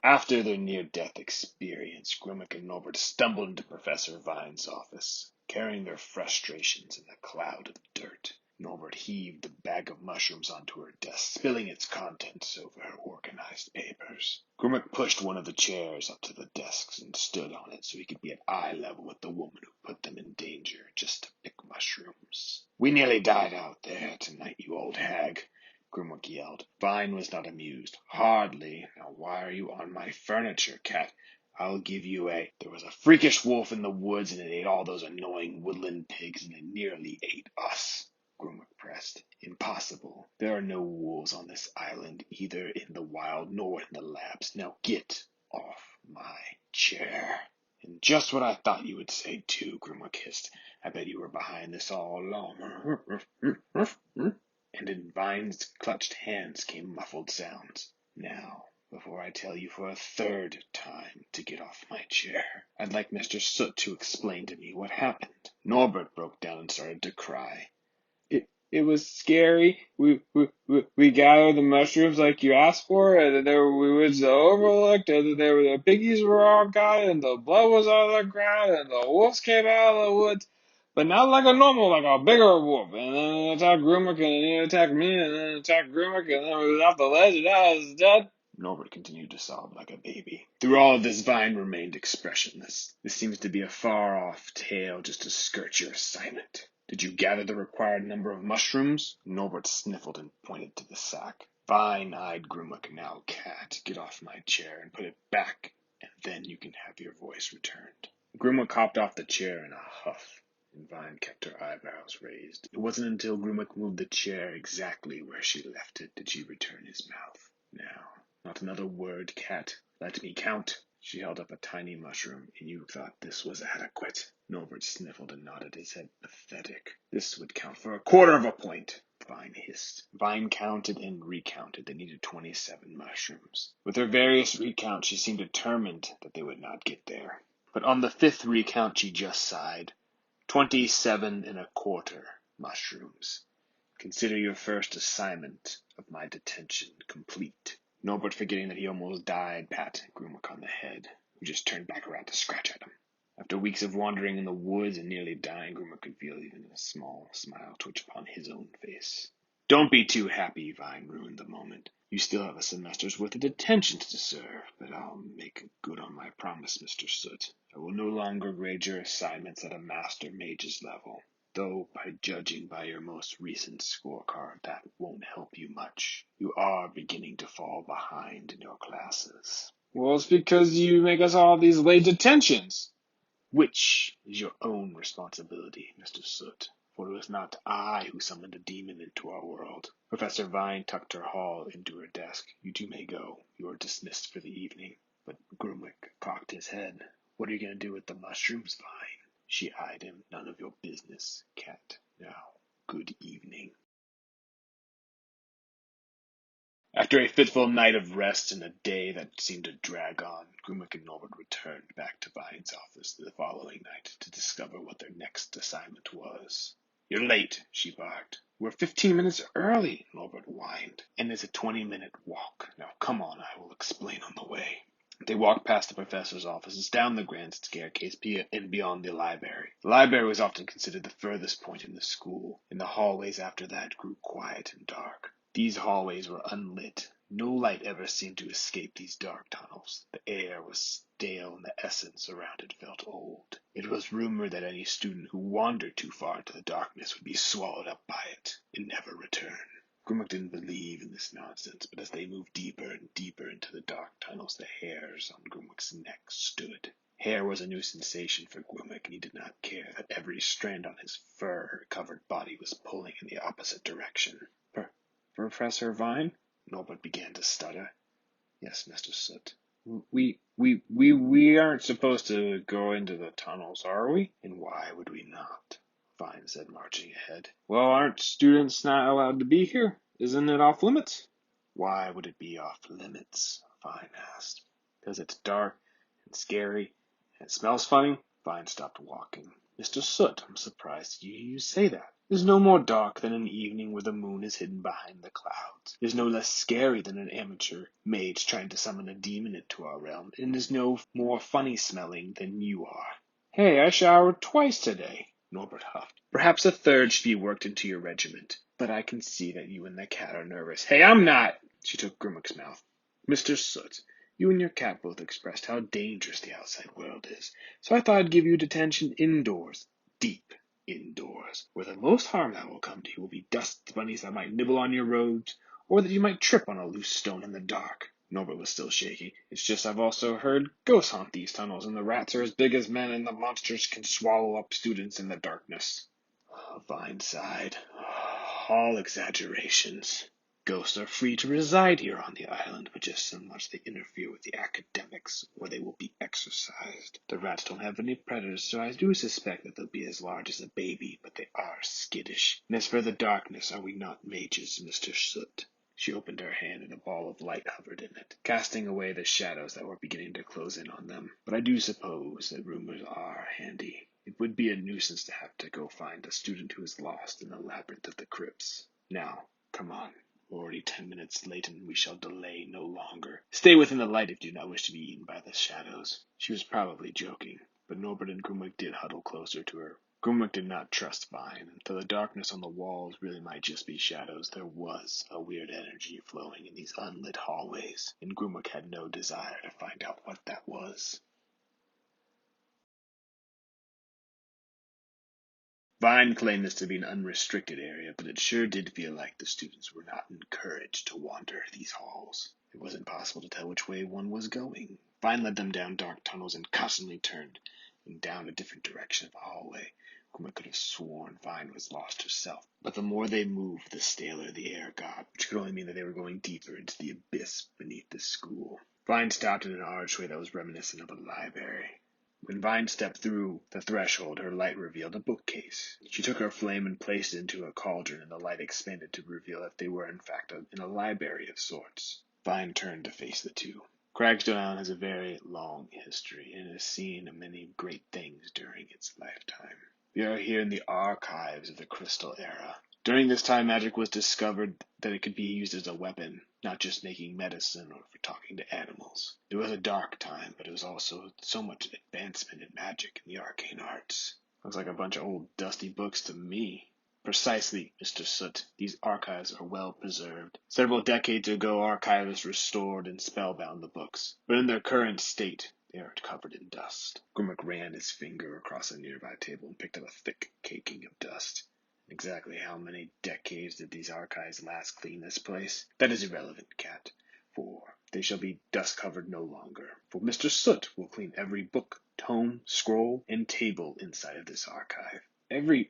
After their near-death experience, Grimwick and Norbert stumbled into Professor Vyne's office, carrying their frustrations in a cloud of dirt. Norbert heaved the bag of mushrooms onto her desk, spilling its contents over her organized papers. Grimwick pushed one of the chairs up to the desks and stood on it so he could be at eye level with the woman who put them in danger just to pick mushrooms. "We nearly died out there tonight, you old hag," Grimwick yelled. Vyne was not amused. "Hardly. Now why are you on my furniture, cat? I'll give you a— There was a freakish wolf in the woods, and it ate all those annoying woodland pigs, and it nearly ate us," Grimwick pressed. "Impossible. There are no wolves on this island, either in the wild nor in the labs. Now get off my chair." "And just what I thought you would say, too," Grimwick hissed. "I bet you were behind this all along." And in Vyne's clutched hands came muffled sounds. "Now, before I tell you for a third time to get off my chair, I'd like Mr. Soot to explain to me what happened." Norbert broke down and started to cry. It was scary. We gathered the mushrooms like you asked for, and then we went to the overlook, and then the piggies were all gone, and the blood was on the ground, and the wolves came out of the woods. But not like a normal, like a bigger wolf. And then it attacked Grimwick, and then it attacked me, and then it attacked Grimwick, and then we was off the ledge, and I was dead." Norbert continued to sob like a baby. Through all of this, Vyne remained expressionless. "This seems to be a far-off tale just to skirt your assignment. Did you gather the required number of mushrooms?" Norbert sniffled and pointed to the sack. Vyne eyed Grimwick. "Now, cat, get off my chair and put it back, and then you can have your voice returned." Grimwick hopped off the chair in a huff, and Vyne kept her eyebrows raised. It wasn't until Grimwick moved the chair exactly where she left it did she return his mouth. "Now, not another word, cat. Let me count." She held up a tiny mushroom, and you thought this was adequate. Norbert sniffled and nodded his head. "Pathetic. This would count for 1/4 of a point," Vyne hissed. Vyne counted and recounted. They needed 27 mushrooms. With her various recounts, she seemed determined that they would not get there. But on the 5th recount, she just sighed. 27 1/4 mushrooms. Consider your first assignment of my detention complete." Norbert, forgetting that he almost died, patted Grimwick on the head, who just turned back around to scratch at him. After weeks of wandering in the woods and nearly dying, Grimwick could feel even a small smile twitch upon his own face. "Don't be too happy," Vyne ruined the moment. "You still have a semester's worth of detention to serve, but I'll make good on my promise, Mr. Soot. I will no longer grade your assignments at a Master Mage's level. Though, by judging by your most recent scorecard, that won't help you much. You are beginning to fall behind in your classes." "Well, it's because you make us all these late detentions." "Which is your own responsibility, Mr. Soot, for it was not I who summoned a demon into our world." Professor Vyne tucked her haul into her desk. "You two may go. You are dismissed for the evening." But Grimwick cocked his head. "What are you going to do with the mushrooms, Vyne?" She eyed him. "None of your business, cat. Now, good evening." After a fitful night of rest and a day that seemed to drag on, Grimwick and Norbert returned back to Vyne's office the following night to discover what their next assignment was. "You're late," she barked. "We're 15 minutes early," Norbert whined. "And it's a 20-minute walk. Now come on, I will explain on the way." They walked past the professor's offices, down the grand staircase, and beyond the library. The library was often considered the furthest point in the school, and the hallways after that grew quiet and dark. These hallways were unlit. No light ever seemed to escape these dark tunnels. The air was stale, and the essence around it felt old. It was rumored that any student who wandered too far into the darkness would be swallowed up by it and never return. Grimwick didn't believe in this nonsense, but as they moved deeper and deeper into the dark tunnels, the hairs on Grimwick's neck stood. Hair was a new sensation for Grimwick, and he did not care that every strand on his fur-covered body was pulling in the opposite direction. "Professor Vyne?" Norbert began to stutter. "Yes, Mr. Soot." We aren't supposed to go into the tunnels, are we?" "And why would we not?" Vyne said, marching ahead. "Well, aren't students not allowed to be here? Isn't it off limits?" "Why would it be off limits?" Vyne asked. "Because it's dark and scary and it smells funny." Vyne stopped walking. "Mr. Soot, I'm surprised you say that. It is no more dark than an evening where the moon is hidden behind the clouds. It is no less scary than an amateur mage trying to summon a demon into our realm, and it is no more funny-smelling than you are. Hey, I showered twice today, Norbert huffed. Perhaps a third should be worked into your regiment, but I can see that you and the cat are nervous. Hey, I'm not! She took Grimwick's mouth. Mr. Soot, you and your cat both expressed how dangerous the outside world is, so I thought I'd give you detention indoors, deep indoors, where the most harm that will come to you will be dust bunnies that might nibble on your roads, or that you might trip on a loose stone in the dark. Norbert was still shaky. It's just I've also heard ghosts haunt these tunnels, and the rats are as big as men, and the monsters can swallow up students in the darkness. Vyne sighed. All exaggerations. Ghosts are free to reside here on the island, but just so much they interfere with the academics, or they will be exorcised. The rats don't have any predators, so I do suspect that they'll be as large as a baby, but they are skittish. And as for the darkness, are we not mages, Mr. Soot? She opened her hand, and a ball of light hovered in it, casting away the shadows that were beginning to close in on them. But I do suppose that rumors are handy. It would be a nuisance to have to go find a student who is lost in the labyrinth of the crypts. Now, come on. We're already 10 minutes late, and we shall delay no longer. Stay within the light if you do not wish to be eaten by the shadows. She was probably joking, but Norbert and Grimwick did huddle closer to her. Grimwick did not trust Vyne, and though the darkness on the walls really might just be shadows, there was a weird energy flowing in these unlit hallways, and Grimwick had no desire to find out what that was. Vyne claimed this to be an unrestricted area, but it sure did feel like the students were not encouraged to wander these halls. It was impossible to tell which way one was going. Vyne led them down dark tunnels and constantly turned them down a different direction of the hallway. Grimwick could have sworn Vyne was lost herself, but the more they moved, the staler the air got, which could only mean that they were going deeper into the abyss beneath the school. Vyne stopped in an archway that was reminiscent of a library. When Vyne stepped through the threshold, her light revealed a bookcase. She took her flame and placed it into a cauldron, and the light expanded to reveal that they were, in fact, in a library of sorts. Vyne turned to face the two. Cragstone Island has a very long history, and has seen many great things during its lifetime. We are here in the archives of the Crystal Era. During this time, magic was discovered that it could be used as a weapon, not just making medicine or for talking to animals. It was a dark time, but it was also so much advancement in magic and the arcane arts. Looks like a bunch of old dusty books to me. Precisely, Mr. Soot. These archives are well preserved. Several decades ago, archivists restored and spellbound the books, but in their current state, they are covered in dust. Grimwick ran his finger across a nearby table and picked up a thick caking of dust. Exactly how many decades did these archives last clean this place? That is irrelevant, Cat, for they shall be dust-covered no longer. For Mr. Soot will clean every book, tome, scroll, and table inside of this archive. Every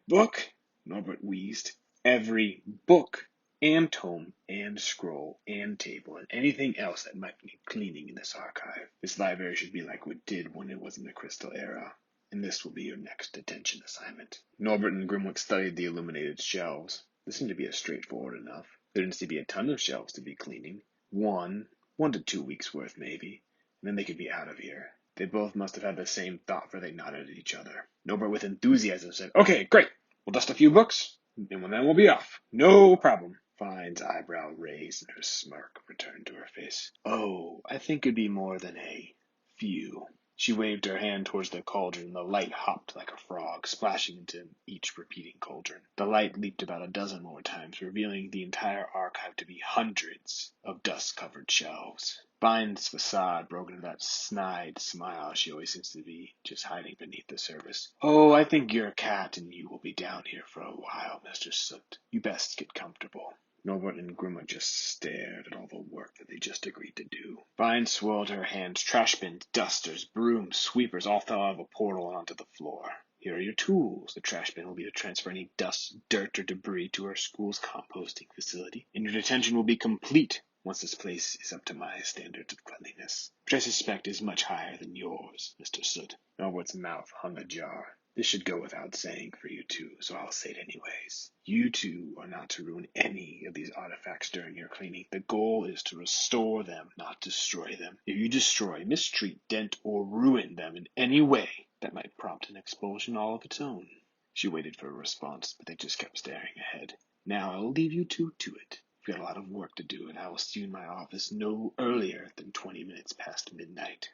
book? Norbert wheezed. Every book, and tome, and scroll, and table, and anything else that might need cleaning in this archive. This library should be like what did when it was in the Crystal Era. And this will be your next detention assignment. Norbert and Grimwick studied the illuminated shelves. This seemed to be straightforward enough. There didn't seem to be a ton of shelves to be cleaning. One to 2 weeks worth maybe. And then they could be out of here. They both must have had the same thought, for they nodded at each other. Norbert with enthusiasm said, "Okay, great. We'll dust a few books, and then we'll be off. No problem." Vyne's eyebrow raised and her smirk returned to her face. "Oh, I think it'd be more than a few." She waved her hand towards the cauldron, and the light hopped like a frog, splashing into each repeating cauldron. The light leaped about a dozen more times, revealing the entire archive to be hundreds of dust-covered shelves. Vyne's facade broke into that snide smile she always seems to be, just hiding beneath the surface. "Oh, I think your cat and you will be down here for a while, Mr. Soot. You best get comfortable." Norbert and Grimwick just stared at all the work that they just agreed to do. Vyne swirled her hands. Trash bins, dusters, brooms, sweepers all fell out of a portal and onto the floor. "Here are your tools. The trash bin will be to transfer any dust, dirt, or debris to our school's composting facility, and your detention will be complete once this place is up to my standards of cleanliness, which I suspect is much higher than yours, Mr. Soot." Norbert's mouth hung ajar. "This should go without saying for you two, so I'll say it anyways. You two are not to ruin any of these artifacts during your cleaning. The goal is to restore them, not destroy them. If you destroy, mistreat, dent, or ruin them in any way, that might prompt an expulsion all of its own." She waited for a response, but they just kept staring ahead. Now I will leave you two to it. We've got a lot of work to do, and I will see you in my office no earlier than 20 minutes past midnight.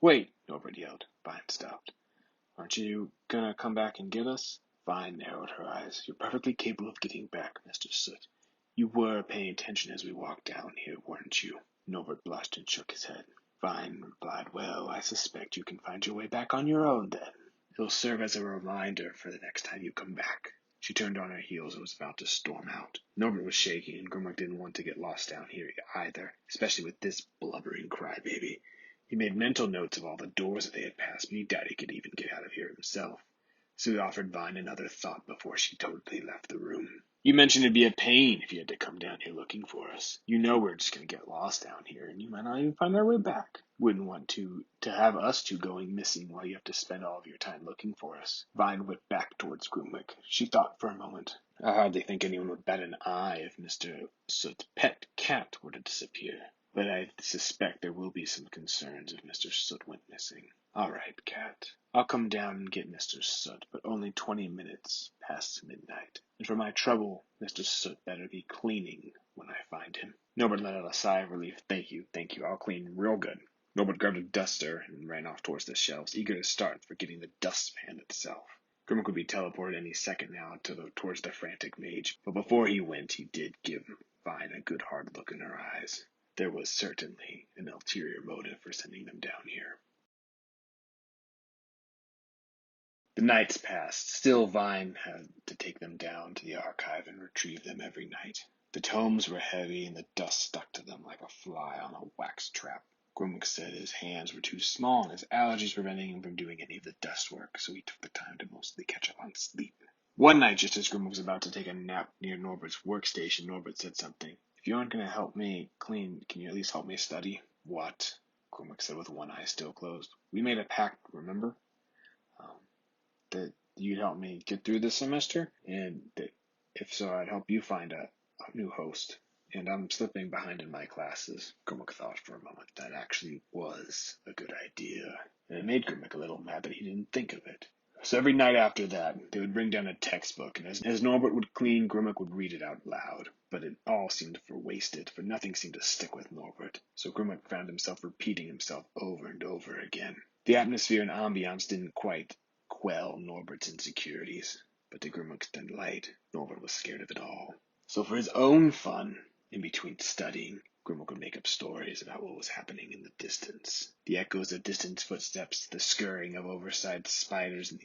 Wait, Norbert yelled. Vyne stopped. Aren't you gonna come back and get us? Vyne narrowed her eyes. You're perfectly capable of getting back, Mr. Soot. You were paying attention as we walked down here, weren't you? Norbert blushed and shook his head. Vyne replied, Well, I suspect you can find your way back on your own, then. It'll serve as a reminder for the next time you come back. She turned on her heels and was about to storm out. Norbert was shaking, and Grimwick didn't want to get lost down here either, especially with this blubbering crybaby. He made mental notes of all the doors that they had passed, but he doubted he could even get out of here himself. So he offered Vyne another thought before she totally left the room. You mentioned it'd be a pain if you had to come down here looking for us. You know we're just going to get lost down here, and you might not even find our way back. Wouldn't want to have us two going missing while you have to spend all of your time looking for us. Vyne whipped back towards Grimwick. She thought for a moment. I hardly think anyone would bat an eye if Mr. Soot's pet cat were to disappear. But I suspect there will be some concerns if Mr. Soot went missing. All right, Cat. I'll come down and get Mr. Soot, but only 20 minutes past midnight. And for my trouble, Mr. Soot better be cleaning when I find him. Norbert let out a sigh of relief. Thank you. I'll clean real good. Norbert grabbed a duster and ran off towards the shelves, eager to start forgetting the dustpan itself. Grimwick would be teleported any second now towards the frantic mage, but before he went, he did give Vyne a good hard look in her eyes. There was certainly an ulterior motive for sending them down here. The nights passed. Still, Vyne had to take them down to the archive and retrieve them every night. The tomes were heavy, and the dust stuck to them like a fly on a wax trap. Grimwick said his hands were too small, and his allergies preventing him from doing any of the dust work, so he took the time to mostly catch up on sleep. One night, just as Grimwick was about to take a nap near Norbert's workstation, Norbert said something. If you aren't going to help me clean, can you at least help me study? What? Grimwick said with one eye still closed. We made a pact, remember? That you'd help me get through this semester, and that if so, I'd help you find a new host. And I'm slipping behind in my classes. Grimwick thought for a moment. That actually was a good idea. And it made Grimwick a little mad that he didn't think of it. So every night after that, they would bring down a textbook, and as Norbert would clean, Grimwick would read it out loud. But it all seemed wasted, for nothing seemed to stick with Norbert. So Grimwick found himself repeating himself over and over again. The atmosphere and ambiance didn't quite quell Norbert's insecurities, but to Grimwick's delight, Norbert was scared of it all. So for his own fun, in between studying, Grimwick would make up stories about what was happening in the distance. The echoes of distant footsteps, the scurrying of oversized spiders, and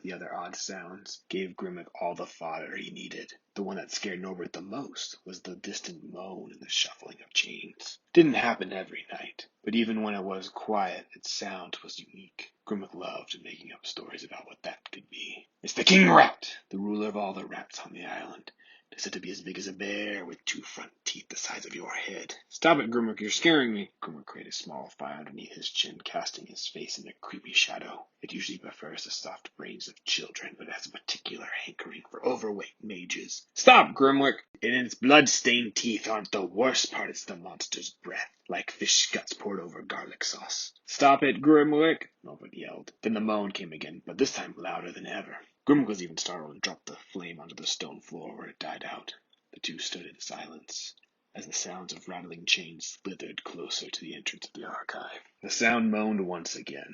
the other odd sounds gave Grimwick all the fodder he needed. The one that scared Norbert the most was the distant moan and the shuffling of chains. It didn't happen every night, but even when it was quiet, its sound was unique. Grimwick loved making up stories about what that could be. It's the King Rat, the ruler of all the rats on the island. It's said to be as big as a bear, with 2 front teeth the size of your head. Stop it, Grimwick, you're scaring me. Grimwick created a small fire underneath his chin, casting his face in a creepy shadow. It usually prefers the soft brains of children, but has a particular hankering for overweight mages. Stop, Grimwick! And its blood-stained teeth aren't the worst part, it's the monster's breath, like fish guts poured over garlic sauce. Stop it, Grimwick! Norbert yelled. Then the moan came again, but this time louder than ever. Grimwick was even startled and dropped the flame onto the stone floor where it died out. The two stood in silence as the sounds of rattling chains slithered closer to the entrance of the archive. The sound moaned once again.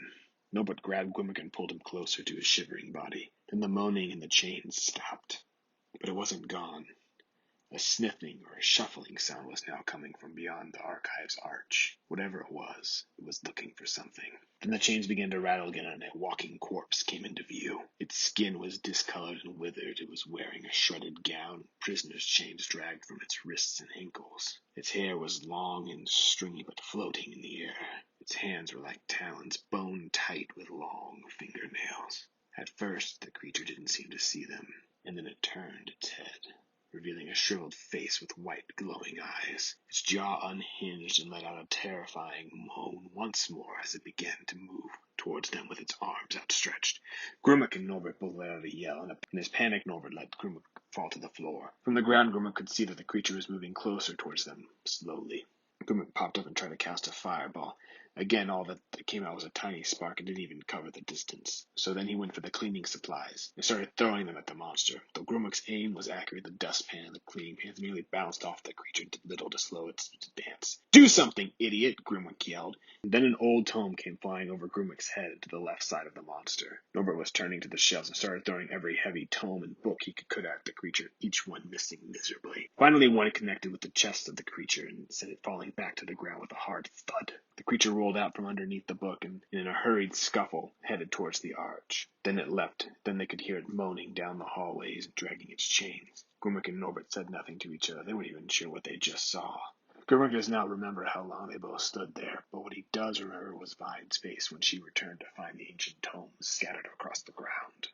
Norbert grabbed Grimwick and pulled him closer to his shivering body. Then the moaning and the chains stopped. But it wasn't gone. A sniffing or a shuffling sound was now coming from beyond the archive's arch. Whatever it was looking for something. Then the chains began to rattle again, and a walking corpse came into view. Its skin was discolored and withered. It was wearing a shredded gown, prisoner's chains dragged from its wrists and ankles. Its hair was long and stringy, but floating in the air. Its hands were like talons, bone tight with long fingernails. At first, the creature didn't seem to see them, and then it turned its head, revealing a shriveled face with white glowing eyes. Its jaw unhinged and let out a terrifying moan once more as it began to move towards them with its arms outstretched. Grimwick and Norbert both let out a yell, and in his panic Norbert let Grimwick fall to the floor. From the ground, Grimwick could see that the creature was moving closer towards them, slowly. Grimwick popped up and tried to cast a fireball. Again, all that came out was a tiny spark and didn't even cover the distance. So then he went for the cleaning supplies and started throwing them at the monster. Though Grimwick's aim was accurate, the dustpan and the cleaning pans merely bounced off the creature and did little to slow its advance. "Do something, idiot!" Grimwick yelled. And then an old tome came flying over Grimwick's head to the left side of the monster. Norbert was turning to the shelves and started throwing every heavy tome and book he could at the creature, each one missing miserably. Finally, one connected with the chest of the creature and sent it falling back to the ground with a hard thud. The creature rolled out from underneath the book and, in a hurried scuffle, headed towards the arch. Then it left. Then they could hear it moaning down the hallways and dragging its chains. Grimwick and Norbert said nothing to each other. They weren't even sure what they just saw. Grimwick does not remember how long they both stood there, but what he does remember was Vyne's face when she returned to find the ancient tomes scattered across the ground.